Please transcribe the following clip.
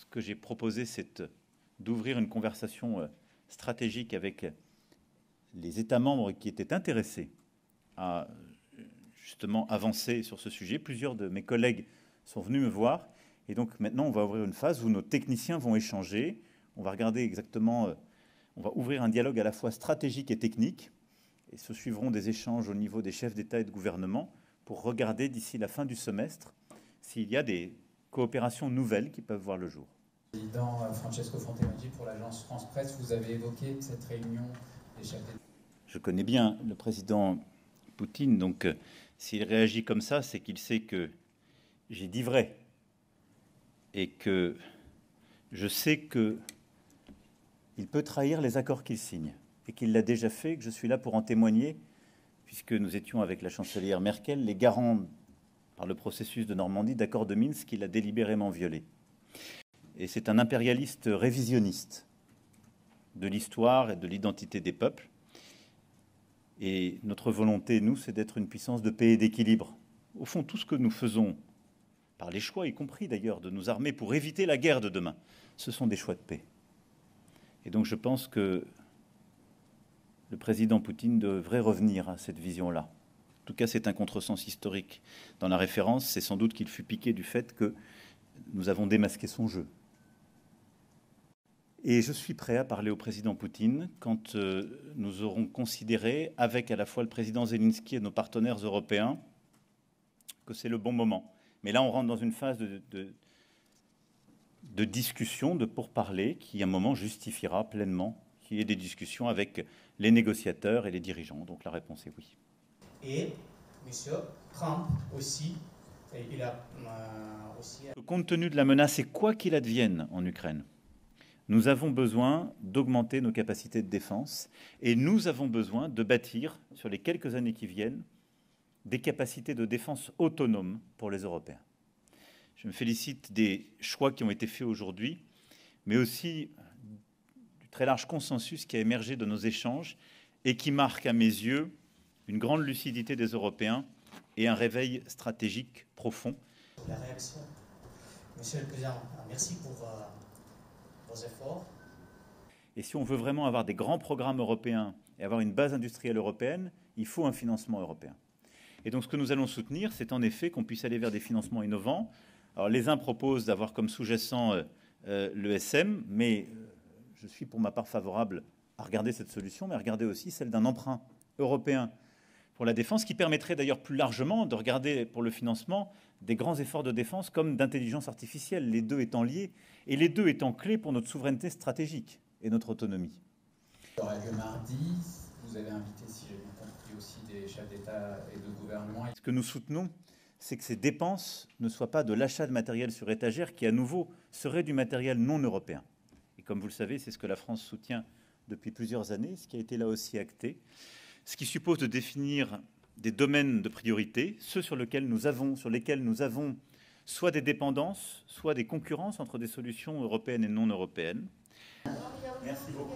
que j'ai proposé, c'est d'ouvrir une conversation stratégique avec les États membres qui étaient intéressés à justement avancer sur ce sujet. Plusieurs de mes collègues sont venus me voir. Et donc maintenant, on va ouvrir une phase où nos techniciens vont échanger. On va regarder exactement, on va ouvrir un dialogue à la fois stratégique et technique. Et se suivront des échanges au niveau des chefs d'État et de gouvernement pour regarder d'ici la fin du semestre s'il y a des coopérations nouvelles qui peuvent voir le jour. Président Francesco Fontemaggi, pour l'agence France Presse, vous avez évoqué cette réunion des chefs d'État. Je connais bien le président Poutine, donc s'il réagit comme ça, c'est qu'il sait que j'ai dit vrai et que je sais qu'il peut trahir les accords qu'il signe et qu'il l'a déjà fait, que je suis là pour en témoigner, puisque nous étions avec la chancelière Merkel les garants par le processus de Normandie d'accords de Minsk qu'il a délibérément violés. Et c'est un impérialiste révisionniste de l'histoire et de l'identité des peuples. Et notre volonté, nous, c'est d'être une puissance de paix et d'équilibre. Au fond, tout ce que nous faisons, par les choix, y compris d'ailleurs de nos armées, pour éviter la guerre de demain, ce sont des choix de paix. Et donc je pense que le président Poutine devrait revenir à cette vision-là. En tout cas, c'est un contresens historique. Dans la référence, c'est sans doute qu'il fut piqué du fait que nous avons démasqué son jeu. Et je suis prêt à parler au président Poutine quand nous aurons considéré, avec à la fois le président Zelensky et nos partenaires européens, que c'est le bon moment. Mais là, on rentre dans une phase de discussion, de pourparlers, qui à un moment justifiera pleinement qu'il y ait des discussions avec les négociateurs et les dirigeants. Donc la réponse est oui. Et M. Trump aussi, il a aussi... Compte tenu de la menace et quoi qu'il advienne en Ukraine, nous avons besoin d'augmenter nos capacités de défense et nous avons besoin de bâtir, sur les quelques années qui viennent, des capacités de défense autonomes pour les Européens. Je me félicite des choix qui ont été faits aujourd'hui, mais aussi du très large consensus qui a émergé de nos échanges et qui marque à mes yeux une grande lucidité des Européens et un réveil stratégique profond. La réaction. Monsieur le Président, merci pour vos efforts. Et si on veut vraiment avoir des grands programmes européens et avoir une base industrielle européenne, il faut un financement européen. Et donc ce que nous allons soutenir, c'est en effet qu'on puisse aller vers des financements innovants. Alors les uns proposent d'avoir comme sous-jacent l'ESM, mais je suis pour ma part favorable à regarder cette solution, mais à regarder aussi celle d'un emprunt européen pour la défense, qui permettrait d'ailleurs plus largement de regarder pour le financement des grands efforts de défense comme d'intelligence artificielle, les deux étant liés, et les deux étant clés pour notre souveraineté stratégique et notre autonomie. Il y aura lieu mardi, vous avez invité, si j'ai bien compris, aussi des chefs d'État et de gouvernement. Ce que nous soutenons, c'est que ces dépenses ne soient pas de l'achat de matériel sur étagère qui, à nouveau, serait du matériel non européen. Et comme vous le savez, c'est ce que la France soutient depuis plusieurs années, ce qui a été là aussi acté, ce qui suppose de définir des domaines de priorité, ceux sur lesquels nous avons soit des dépendances, soit des concurrences entre des solutions européennes et non européennes. Merci beaucoup.